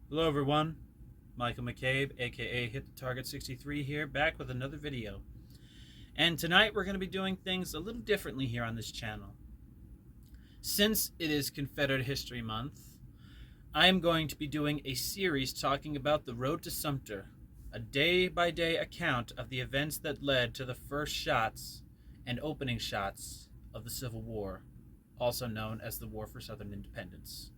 Hello everyone, Michael McCabe, aka Hit the Target 63 here, back with another video. And tonight we're going to be doing things a little differently here on this channel. Since it is Confederate History Month, I am going to be doing a series talking about the Road to Sumter, a day-by-day account of the events that led to the first shots and opening shots of the Civil War, also known as the War for Southern Independence.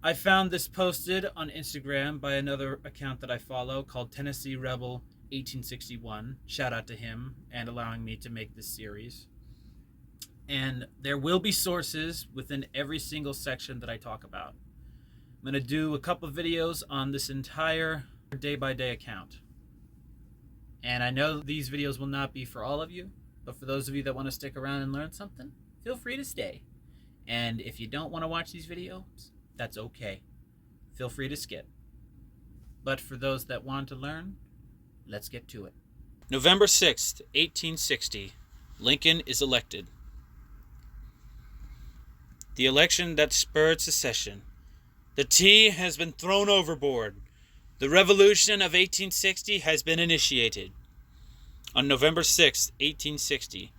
I found this posted on Instagram by another account that I follow called Tennessee Rebel 1861. Shout out to him and allowing me to make this series. And there will be sources within every single section that I talk about. I'm going to do a couple videos on this entire day-by-day account. And I know these videos will not be for all of you, but for those of you that want to stick around and learn something, feel free to stay. And if you don't want to watch these videos, that's okay. Feel free to skip. But for those that want to learn, let's get to it. November 6th, 1860, Lincoln is elected. The election that spurred secession. The tea has been thrown overboard. The Revolution of 1860 has been initiated. On November 6, 1860,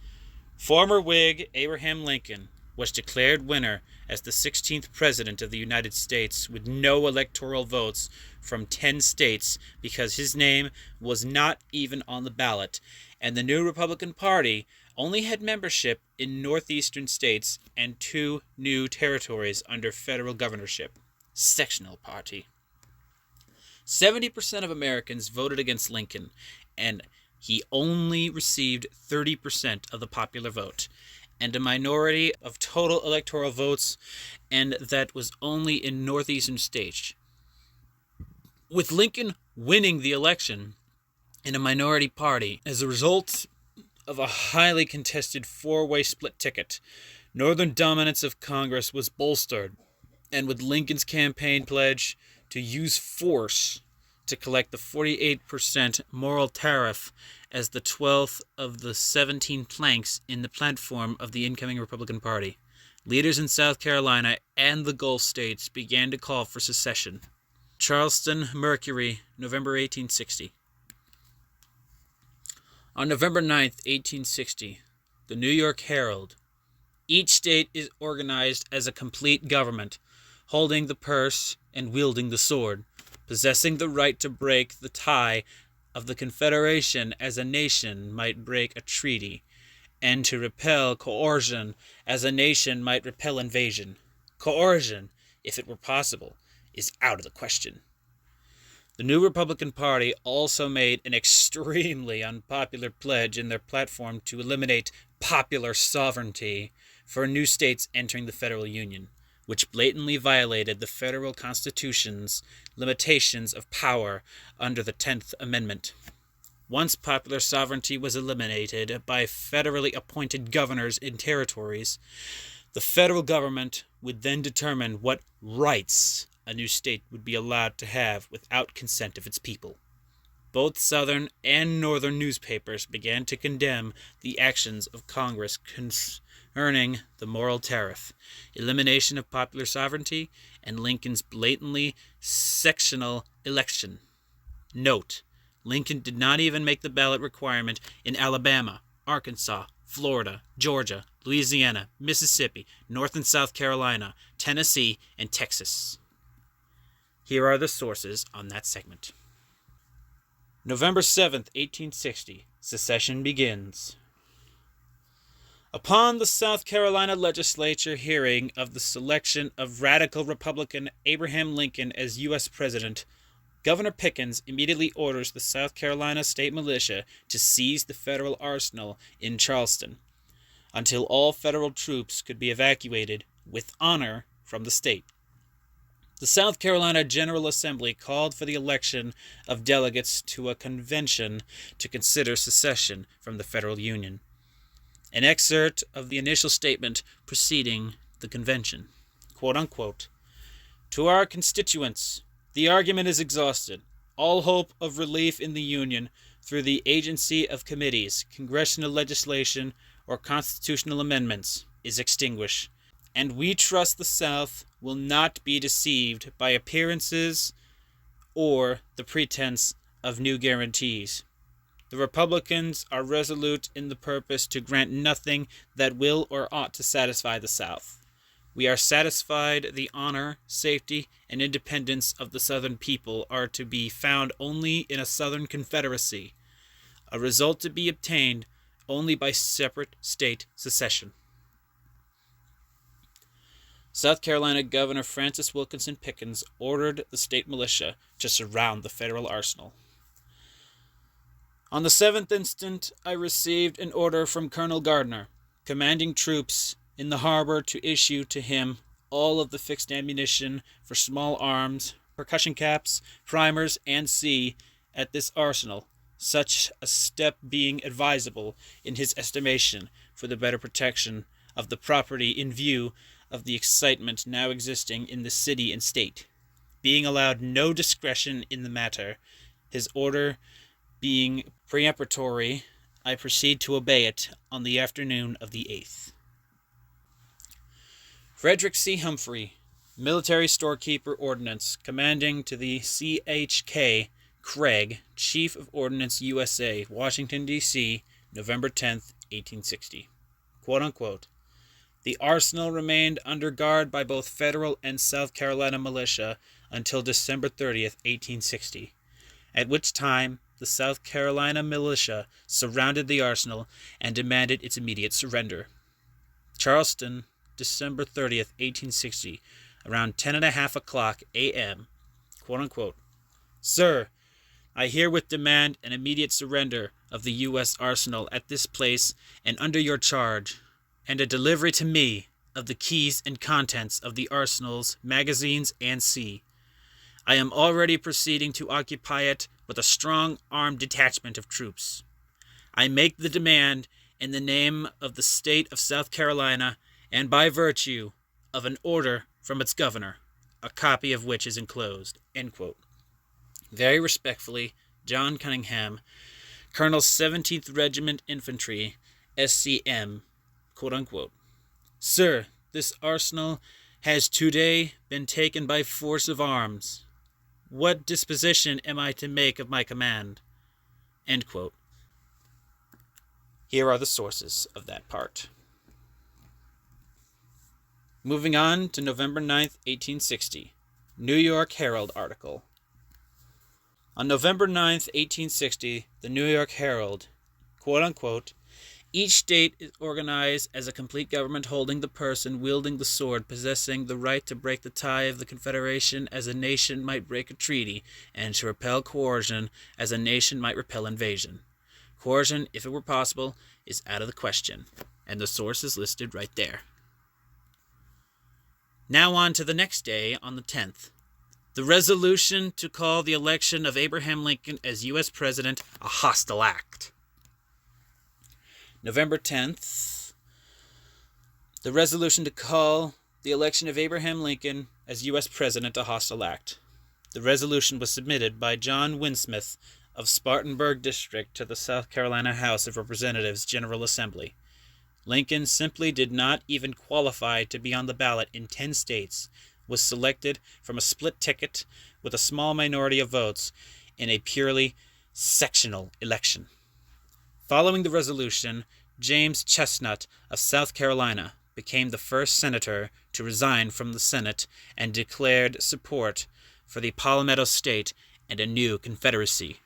former Whig Abraham Lincoln was declared winner as the 16th President of the United States with no electoral votes from 10 states because his name was not even on the ballot, and the new Republican Party only had membership in northeastern states and 2 new territories under federal governorship. Sectional party. 70% of Americans voted against Lincoln, and he only received 30% of the popular vote, and a minority of total electoral votes, and that was only in northeastern states. With Lincoln winning the election in a minority party as a result of a highly contested 4-way split ticket, Northern dominance of Congress was bolstered, and with Lincoln's campaign pledge to use force to collect the 48% moral tariff as the 12th of the 17 planks in the platform of the incoming Republican Party, leaders in South Carolina and the Gulf states began to call for secession. Charleston Mercury, November 1860. On November 9th, 1860, the New York Herald. Each state is organized as a complete government, holding the purse and wielding the sword, possessing the right to break the tie of the Confederation as a nation might break a treaty, and to repel coercion as a nation might repel invasion. Coercion, if it were possible, is out of the question. The new Republican Party also made an extremely unpopular pledge in their platform to eliminate popular sovereignty for new states entering the federal union, which blatantly violated the federal Constitution's limitations of power under the 10th Amendment. Once popular sovereignty was eliminated by federally appointed governors in territories, the federal government would then determine what rights a new state would be allowed to have without consent of its people. Both Southern and Northern newspapers began to condemn the actions of Congress concerning the moral tariff, elimination of popular sovereignty, and Lincoln's blatantly sectional election. Note, Lincoln did not even make the ballot requirement in Alabama, Arkansas, Florida, Georgia, Louisiana, Mississippi, North and South Carolina, Tennessee, and Texas. Here are the sources on that segment. November 7th, 1860, secession begins. Upon the South Carolina legislature hearing of the selection of radical Republican Abraham Lincoln as U.S. President, Governor Pickens immediately orders the South Carolina state militia to seize the federal arsenal in Charleston until all federal troops could be evacuated with honor from the state. The South Carolina General Assembly called for the election of delegates to a convention to consider secession from the federal union. An excerpt of the initial statement preceding the convention. Quote unquote, "To our constituents, the argument is exhausted. All hope of relief in the Union through the agency of committees, congressional legislation, or constitutional amendments is extinguished, and we trust the South will not be deceived by appearances or the pretense of new guarantees. The Republicans are resolute in the purpose to grant nothing that will or ought to satisfy the South. We are satisfied the honor, safety, and independence of the Southern people are to be found only in a Southern Confederacy, a result to be obtained only by separate state secession. South Carolina Governor Francis Wilkinson Pickens ordered the state militia to surround the federal arsenal. On the 7th instant, I received an order from Colonel Gardner, commanding troops in the harbor, to issue to him all of the fixed ammunition for small arms, percussion caps, primers, and sea at this arsenal, such a step being advisable in his estimation for the better protection of the property in view of the excitement now existing in the city and state. Being allowed no discretion in the matter, his order being peremptory, I proceed to obey it on the afternoon of the 8th. Frederick C. Humphrey, Military Storekeeper Ordnance, commanding to the C.H.K. Craig, Chief of Ordnance, USA, Washington, D.C., November 10th, 1860. Quote, unquote, the arsenal remained under guard by both Federal and South Carolina militia until December 30th, 1860, at which time the South Carolina militia surrounded the arsenal and demanded its immediate surrender. Charleston, December 30th, 1860, around 10:30 a.m., quote unquote, Sir, I herewith demand an immediate surrender of the U.S. arsenal at this place and under your charge, and a delivery to me of the keys and contents of the arsenals, magazines, and sea. I am already proceeding to occupy it with a strong armed detachment of troops. I make the demand in the name of the state of South Carolina and by virtue of an order from its governor, a copy of which is enclosed. End quote. Very respectfully, John Cunningham, Colonel 17th Regiment Infantry, SCM, quote unquote. Sir, this arsenal has today been taken by force of arms. What disposition am I to make of my command? End quote. Here are the sources of that part. Moving on to November 9th, 1860. New York Herald article. On November 9th, 1860, the New York Herald, quote unquote, each state is organized as a complete government holding the purse and wielding the sword, possessing the right to break the tie of the Confederation as a nation might break a treaty, and to repel coercion as a nation might repel invasion. Coercion, if it were possible, is out of the question, and the source is listed right there. Now on to the next day, on the 10th. The resolution to call the election of Abraham Lincoln as U.S. President a hostile act. November 10th. The resolution to call the election of Abraham Lincoln as U.S. President a hostile act. The resolution was submitted by John Winsmith of Spartanburg District to the South Carolina House of Representatives General Assembly. Lincoln simply did not even qualify to be on the ballot in 10 states, was selected from a split ticket with a small minority of votes in a purely sectional election. Following the resolution, James Chestnut of South Carolina became the first senator to resign from the Senate and declared support for the Palmetto State and a new Confederacy.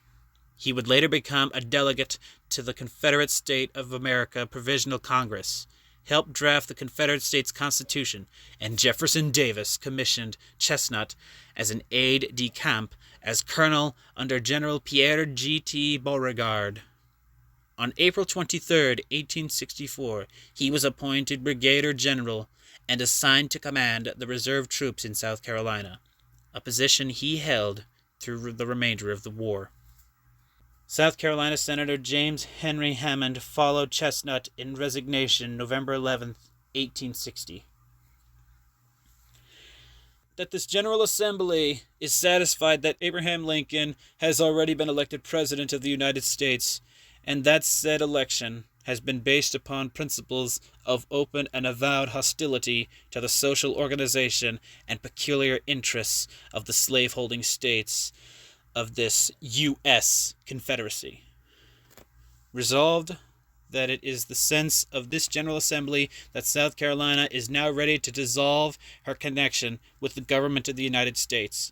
He would later become a delegate to the Confederate State of America Provisional Congress, helped draft the Confederate States Constitution, and Jefferson Davis commissioned Chestnut as an aide-de-camp as colonel under General Pierre G.T. Beauregard. On April 23, 1864, he was appointed brigadier general and assigned to command the reserve troops in South Carolina, a position he held through the remainder of the war. South Carolina Senator James Henry Hammond followed Chestnut in resignation November 11, 1860. That this General Assembly is satisfied that Abraham Lincoln has already been elected President of the United States, and that said election has been based upon principles of open and avowed hostility to the social organization and peculiar interests of the slaveholding states of this U.S. Confederacy. Resolved, that it is the sense of this General Assembly that South Carolina is now ready to dissolve her connection with the government of the United States,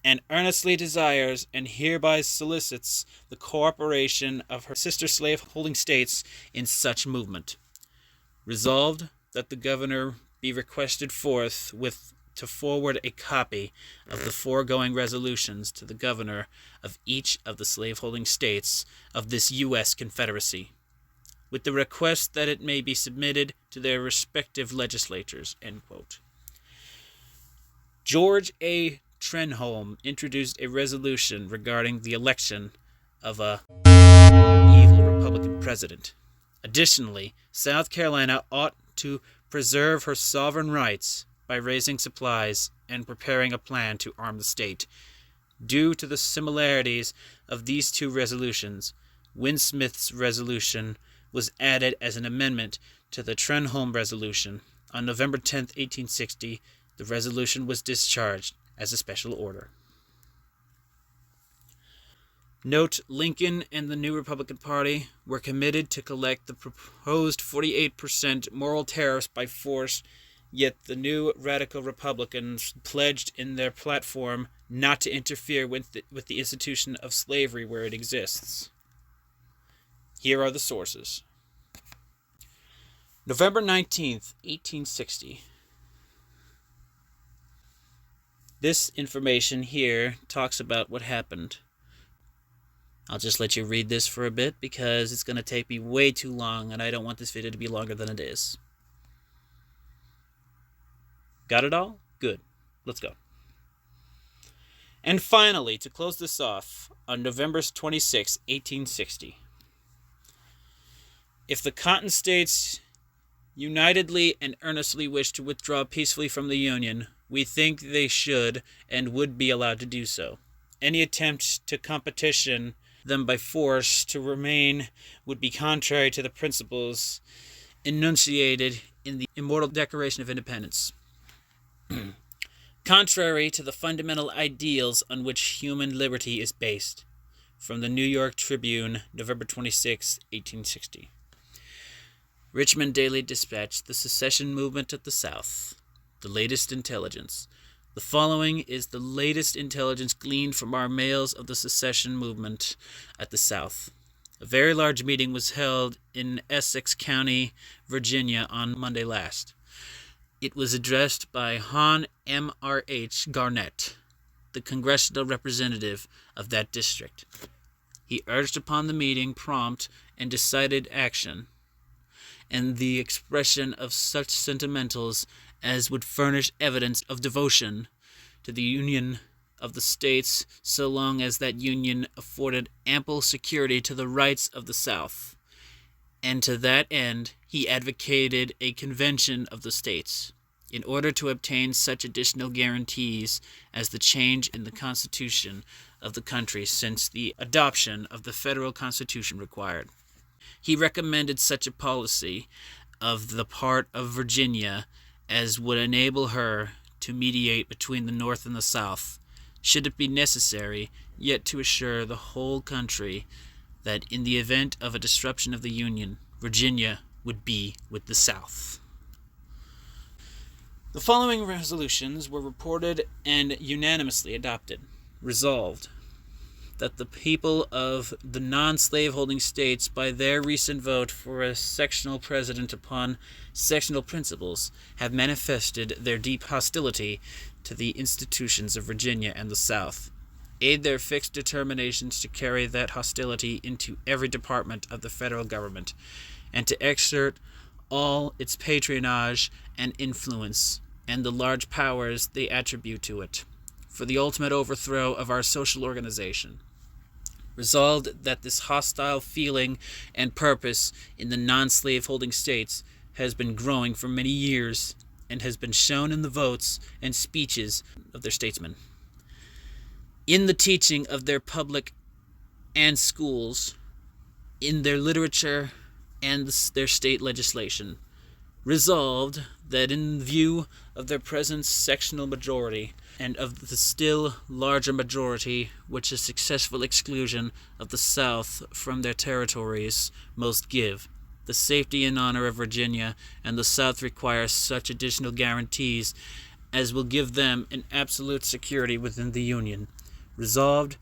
and earnestly desires and hereby solicits the cooperation of her sister slave-holding states in such movement. Resolved, that the governor be requested forthwith to forward a copy of the foregoing resolutions to the governor of each of the slaveholding states of this U.S. Confederacy, with the request that it may be submitted to their respective legislatures. End quote. George A. Trenholm introduced a resolution regarding the election of a evil Republican president. Additionally, South Carolina ought to preserve her sovereign rights by raising supplies and preparing a plan to arm the state. Due to the similarities of these two resolutions, Winsmith's resolution was added as an amendment to the Trenholm resolution. On November 10, 1860, the resolution was discharged as a special order. Note, Lincoln and the new Republican Party were committed to collect the proposed 48% moral tariffs by force, yet the new radical Republicans pledged in their platform not to interfere with the institution of slavery where it exists. Here are the sources. November 19th, 1860. This information here talks about what happened. I'll just let you read this for a bit because it's going to take me way too long and I don't want this video to be longer than it is. Got it all? Good. Let's go. And finally, to close this off, on November 26, 1860, if the Cotton States unitedly and earnestly wish to withdraw peacefully from the Union, we think they should and would be allowed to do so. Any attempt to competition them by force to remain would be contrary to the principles enunciated in the Immortal Declaration of Independence, contrary to the fundamental ideals on which human liberty is based. From the New York Tribune, November 26, 1860. Richmond Daily Dispatch, The Secession Movement at the South. The latest intelligence. The following is the latest intelligence gleaned from our mails of the secession movement at the South. A very large meeting was held in Essex County, Virginia, on Monday last. It was addressed by Hon. M.R.H. Garnett, the congressional representative of that district. He urged upon the meeting prompt and decided action, and the expression of such sentimentals as would furnish evidence of devotion to the Union of the States so long as that Union afforded ample security to the rights of the South. And to that end, he advocated a convention of the States, in order to obtain such additional guarantees as the change in the Constitution of the country since the adoption of the Federal Constitution required. He recommended such a policy of the part of Virginia as would enable her to mediate between the North and the South, should it be necessary, yet to assure the whole country that in the event of a disruption of the Union, Virginia would be with the South. The following resolutions were reported and unanimously adopted. Resolved, that the people of the non-slaveholding states, by their recent vote for a sectional president upon sectional principles, have manifested their deep hostility to the institutions of Virginia and the South. Aid their fixed determinations to carry that hostility into every department of the federal government, and to exert all its patronage and influence, and the large powers they attribute to it, for the ultimate overthrow of our social organization. Resolved, that this hostile feeling and purpose in the non-slave-holding states has been growing for many years, and has been shown in the votes and speeches of their statesmen, in the teaching of their public and schools, in their literature and their state legislation. Resolved, that in view of their present sectional majority, and of the still larger majority which a successful exclusion of the South from their territories must give, the safety and honor of Virginia and the South require such additional guarantees as will give them an absolute security within the Union. Resolved,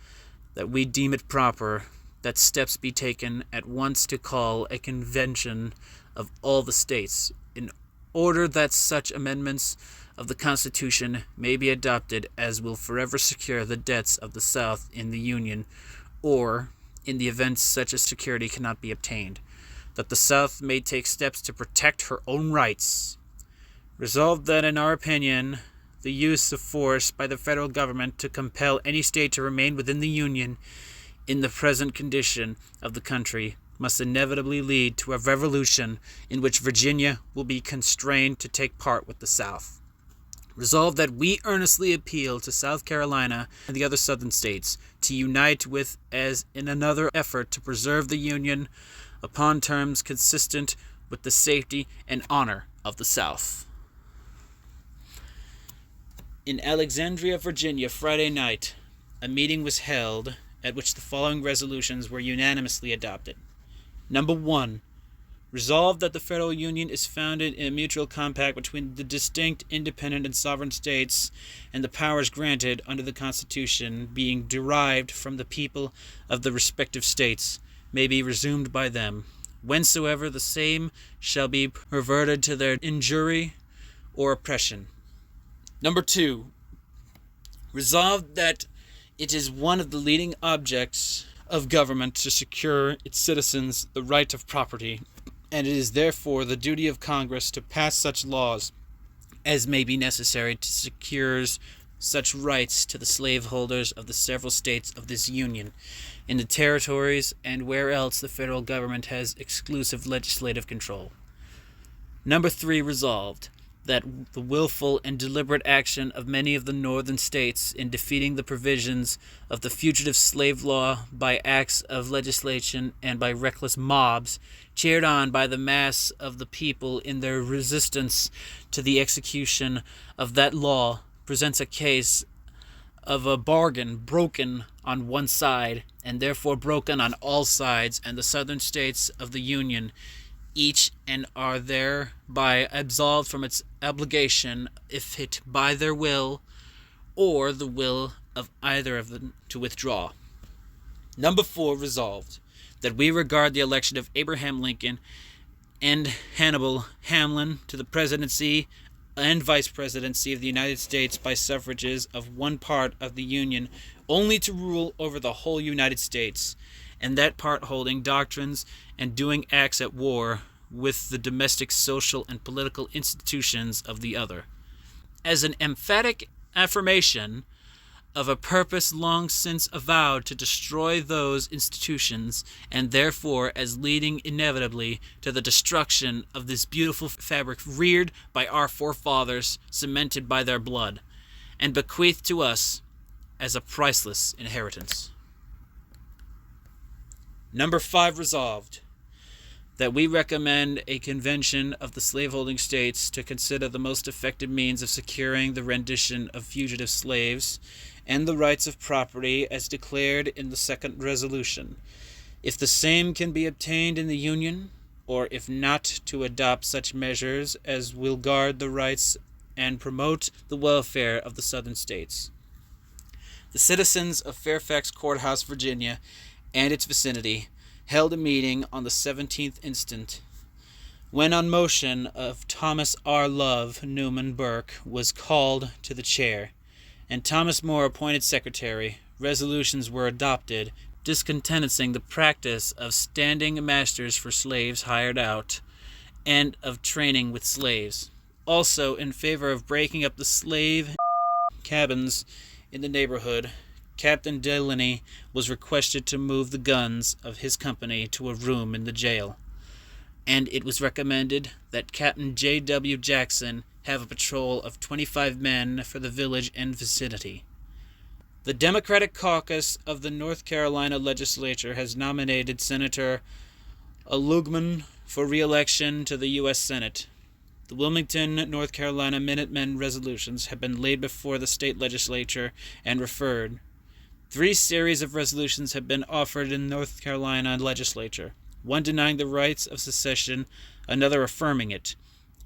that we deem it proper that steps be taken at once to call a convention of all the states, in order that such amendments of the Constitution may be adopted as will forever secure the debts of the South in the Union, or, in the event such a security cannot be obtained, that the South may take steps to protect her own rights. Resolved, that in our opinion, the use of force by the federal government to compel any state to remain within the Union in the present condition of the country must inevitably lead to a revolution in which Virginia will be constrained to take part with the South. Resolved, that we earnestly appeal to South Carolina and the other Southern states to unite with as in another effort to preserve the Union upon terms consistent with the safety and honor of the South. In Alexandria, Virginia, Friday night, a meeting was held at which the following resolutions were unanimously adopted. Number 1. Resolved, that the Federal Union is founded in a mutual compact between the distinct, independent, and sovereign states, and the powers granted under the Constitution being derived from the people of the respective states may be resumed by them, whensoever the same shall be perverted to their injury or oppression. Number 2. Resolved, that it is one of the leading objects of government to secure its citizens the right of property, and it is therefore the duty of Congress to pass such laws as may be necessary to secure such rights to the slaveholders of the several states of this Union, in the territories and where else the federal government has exclusive legislative control. Number 3. Resolved, that the willful and deliberate action of many of the northern states in defeating the provisions of the fugitive slave law by acts of legislation and by reckless mobs, cheered on by the mass of the people in their resistance to the execution of that law, presents a case of a bargain broken on one side, and therefore broken on all sides, and the southern states of the Union each and are thereby absolved from its obligation, if it by their will or the will of either of them, to withdraw. Number 4. Resolved, that we regard the election of Abraham Lincoln and Hannibal Hamlin to the presidency and vice presidency of the United States by suffrages of one part of the Union only to rule over the whole United States, and that part holding doctrines and doing acts at war with the domestic, social, and political institutions of the other, as an emphatic affirmation of a purpose long since avowed to destroy those institutions, and therefore as leading inevitably to the destruction of this beautiful fabric reared by our forefathers, cemented by their blood, and bequeathed to us as a priceless inheritance. Number 5. Resolved, that we recommend a convention of the slaveholding states to consider the most effective means of securing the rendition of fugitive slaves and the rights of property as declared in the second resolution, if the same can be obtained in the Union, or if not, to adopt such measures as will guard the rights and promote the welfare of the southern states. The citizens of Fairfax Courthouse, Virginia, and its vicinity held a meeting on the 17th instant, when on motion of Thomas R. Love Newman Burke was called to the chair, and Thomas More appointed secretary. Resolutions were adopted discountenancing the practice of standing masters for slaves hired out, and of training with slaves. Also in favor of breaking up the slave cabins in the neighborhood, Captain Delaney was requested to move the guns of his company to a room in the jail, and it was recommended that Captain J.W. Jackson have a patrol of 25 men for the village and vicinity. The Democratic caucus of the North Carolina legislature has nominated Senator Alugman for re-election to the U.S. Senate. The Wilmington, North Carolina Minutemen resolutions have been laid before the state legislature and referred. 3 series of resolutions have been offered in North Carolina legislature, one denying the rights of secession, another affirming it,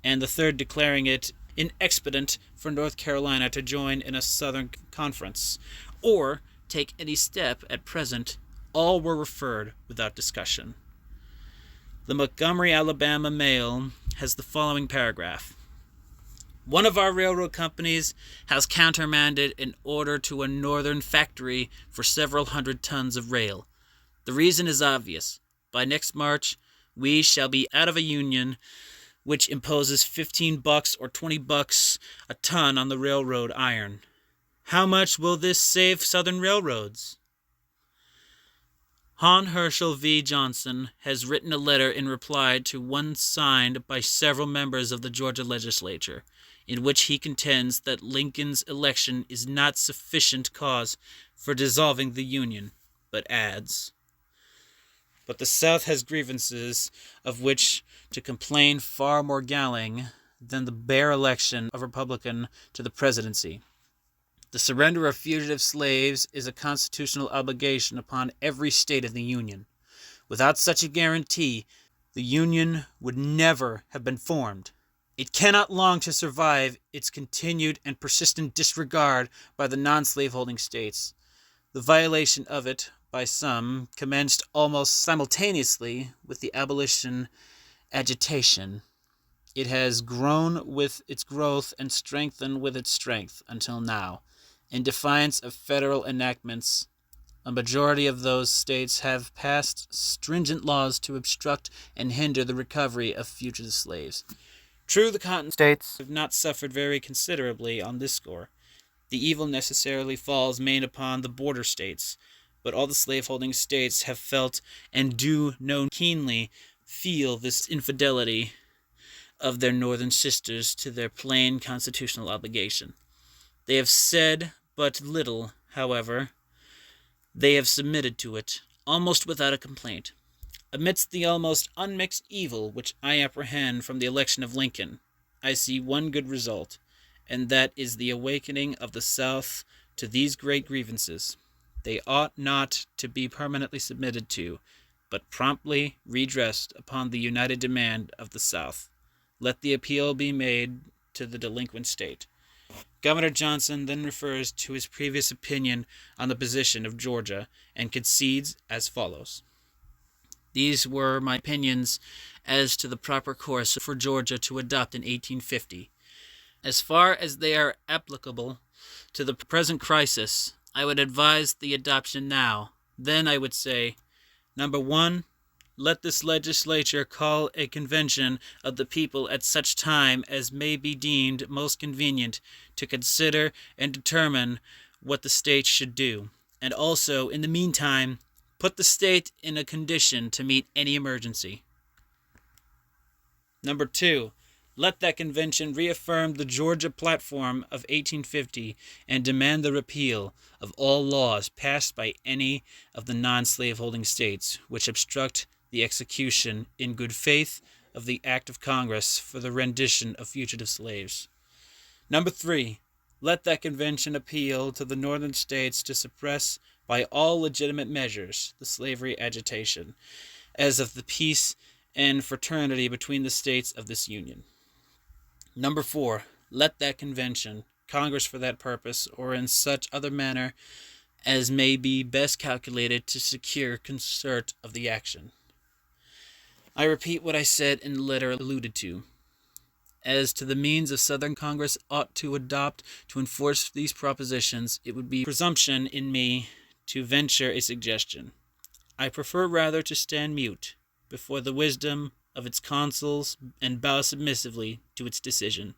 and the third declaring it inexpedient for North Carolina to join in a Southern conference, or take any step at present. All were referred without discussion. The Montgomery, Alabama Mail has the following paragraph. One of our railroad companies has countermanded an order to a northern factory for several hundred tons of rail. The reason is obvious. By next March, we shall be out of a union which imposes $15 or $20 a ton on the railroad iron. How much will this save Southern railroads? Hon. Herschel V. Johnson has written a letter in reply to one signed by several members of the Georgia legislature, in which he contends that Lincoln's election is not sufficient cause for dissolving the Union, but adds, "But the South has grievances of which to complain far more galling than the bare election of Republican to the presidency. The surrender of fugitive slaves is a constitutional obligation upon every state in the Union. Without such a guarantee, the Union would never have been formed. It cannot long to survive its continued and persistent disregard by the non-slaveholding states. The violation of it by some commenced almost simultaneously with the abolition agitation. It has grown with its growth and strengthened with its strength until now. In defiance of federal enactments, a majority of those states have passed stringent laws to obstruct and hinder the recovery of fugitive slaves. True, the cotton states have not suffered very considerably on this score. The evil necessarily falls main upon the border states, but all the slaveholding states have felt and do know keenly feel this infidelity of their northern sisters to their plain constitutional obligation. They have said but little, however. They have submitted to it, almost without a complaint. Amidst the almost unmixed evil which I apprehend from the election of Lincoln, I see one good result, and that is the awakening of the South to these great grievances. They ought not to be permanently submitted to, but promptly redressed upon the united demand of the South. Let the appeal be made to the delinquent state." Governor Johnson then refers to his previous opinion on the position of Georgia and concedes as follows. "These were my opinions as to the proper course for Georgia to adopt in 1850. As far as they are applicable to the present crisis, I would advise the adoption now. Then I would say, Number 1, let this legislature call a convention of the people at such time as may be deemed most convenient to consider and determine what the state should do, and also, in the meantime, put the state in a condition to meet any emergency. Number 2, let that convention reaffirm the Georgia platform of 1850 and demand the repeal of all laws passed by any of the non-slaveholding states which obstruct the execution in good faith of the act of Congress for the rendition of fugitive slaves. Number 3, let that convention appeal to the northern states to suppress by all legitimate measures the slavery agitation, as of the peace and fraternity between the states of this Union. Number 4, let that convention, Congress for that purpose, or in such other manner as may be best calculated to secure concert of the action. I repeat what I said in the letter alluded to. As to the means of Southern Congress ought to adopt to enforce these propositions, it would be presumption in me to venture a suggestion. I prefer rather to stand mute before the wisdom of its counsels and bow submissively to its decision.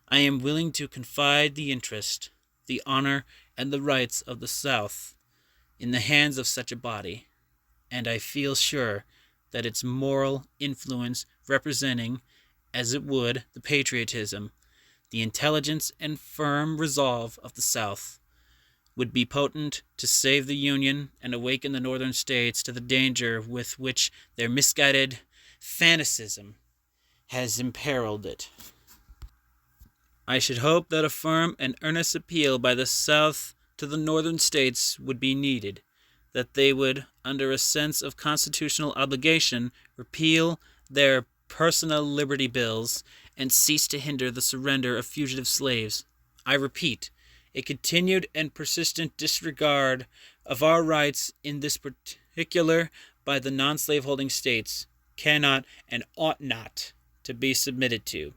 I am willing to confide the interest, the honor, and the rights of the South in the hands of such a body, and I feel sure that its moral influence representing, as it would, the patriotism, the intelligence, and firm resolve of the South, would be potent to save the Union and awaken the northern states to the danger with which their misguided fanaticism has imperiled it. I should hope that a firm and earnest appeal by the South to the Northern states would be needed, that they would, under a sense of constitutional obligation, repeal their personal liberty bills and cease to hinder the surrender of fugitive slaves. I repeat, a continued and persistent disregard of our rights in this particular by the non-slaveholding states cannot and ought not to be submitted to.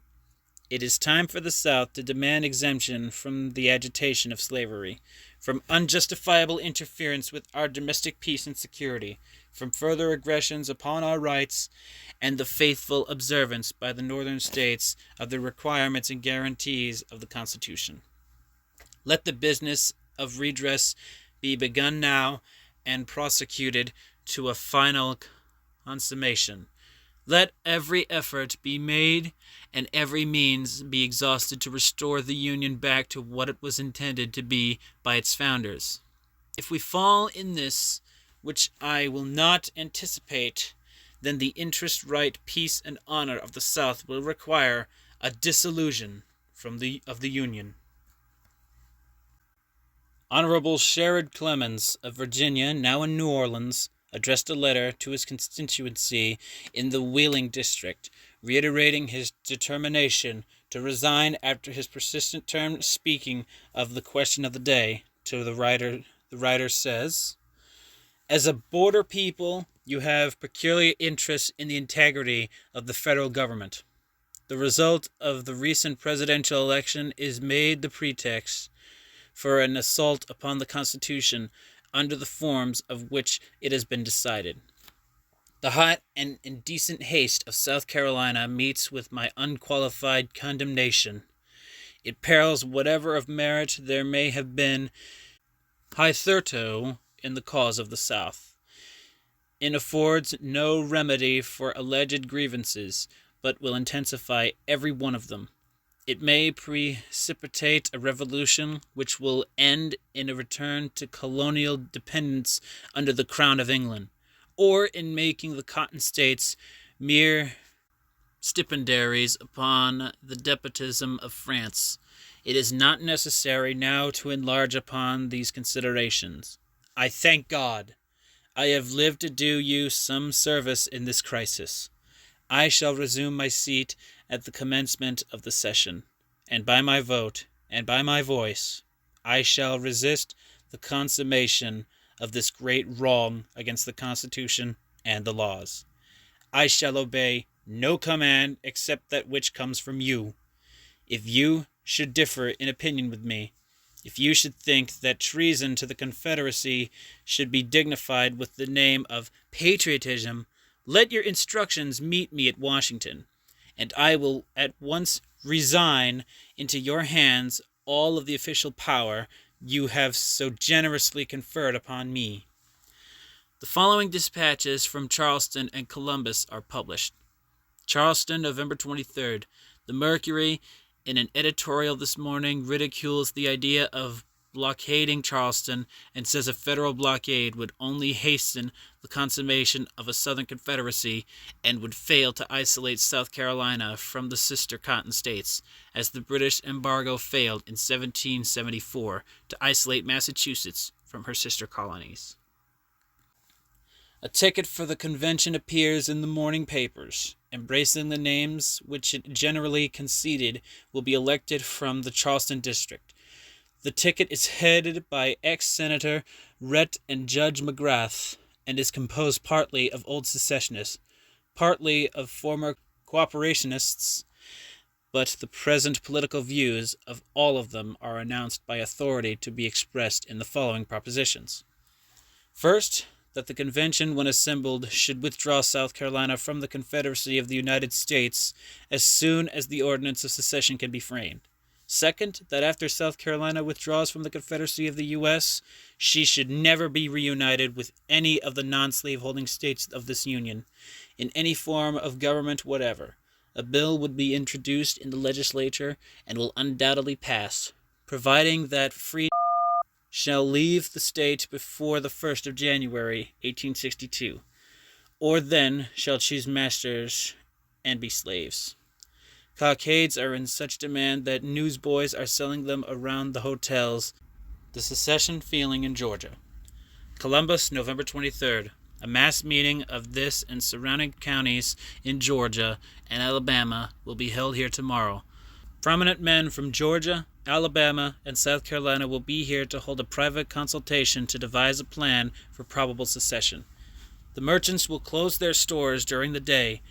It is time for the South to demand exemption from the agitation of slavery, from unjustifiable interference with our domestic peace and security, from further aggressions upon our rights, and the faithful observance by the Northern states of the requirements and guarantees of the Constitution. Let the business of redress be begun now and prosecuted to a final consummation. Let every effort be made and every means be exhausted to restore the Union back to what it was intended to be by its founders. If we fall in this, which I will not anticipate, then the interest, right, peace, and honor of the South will require a dissolution of the Union. Honorable Sherrod Clemens of Virginia, now in New Orleans, addressed a letter to his constituency in the Wheeling district, reiterating his determination to resign after his persistent term. Speaking of the question of the day, the writer says, "As a border people, you have peculiar interest in the integrity of the federal government. The result of the recent presidential election is made the pretext for an assault upon the Constitution under the forms of which it has been decided. The hot and indecent haste of South Carolina meets with my unqualified condemnation. It perils whatever of merit there may have been hitherto in the cause of the South. It affords no remedy for alleged grievances, but will intensify every one of them. It may precipitate a revolution which will end in a return to colonial dependence under the Crown of England, or in making the Cotton States mere stipendiaries upon the despotism of France. It is not necessary now to enlarge upon these considerations. I thank God I have lived to do you some service in this crisis. I shall resume my seat at the commencement of the session, and by my vote and by my voice I shall resist the consummation of this great wrong against the Constitution and the laws. I shall obey no command except that which comes from you. If you should differ in opinion with me, if you should think that treason to the Confederacy should be dignified with the name of patriotism, let your instructions meet me at Washington, and I will at once resign into your hands all of the official power you have so generously conferred upon me." The following dispatches from Charleston and Columbus are published. Charleston, November 23rd. The Mercury, in an editorial this morning, ridicules the idea of blockading Charleston and says a federal blockade would only hasten the consummation of a Southern Confederacy and would fail to isolate South Carolina from the sister Cotton States, as the British embargo failed in 1774 to isolate Massachusetts from her sister colonies. A ticket for the convention appears in the morning papers, embracing the names which it generally conceded will be elected from the Charleston district. The ticket is headed by ex-Senator Rhett and Judge McGrath, and is composed partly of old secessionists, partly of former cooperationists, but the present political views of all of them are announced by authority to be expressed in the following propositions. First, that the convention, when assembled, should withdraw South Carolina from the Confederacy of the United States as soon as the ordinance of secession can be framed. Second, that after South Carolina withdraws from the Confederacy of the U.S., she should never be reunited with any of the non-slaveholding states of this Union, in any form of government whatever. A bill would be introduced in the legislature and will undoubtedly pass, providing that free shall leave the state before the 1st of January, 1862. or then shall choose masters and be slaves. Cockades are in such demand that newsboys are selling them around the hotels. The secession feeling in Georgia. Columbus, November 23rd. A mass meeting of this and surrounding counties in Georgia and Alabama will be held here tomorrow. Prominent men from Georgia, Alabama, and South Carolina will be here to hold a private consultation to devise a plan for probable secession. The merchants will close their stores during the day.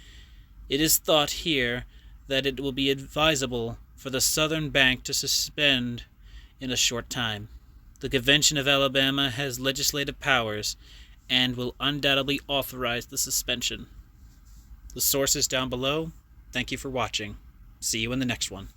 It is thought here that it will be advisable for the Southern Bank to suspend in a short time. The Convention of Alabama has legislative powers and will undoubtedly authorize the suspension. The source is down below. Thank you for watching. See you in the next one.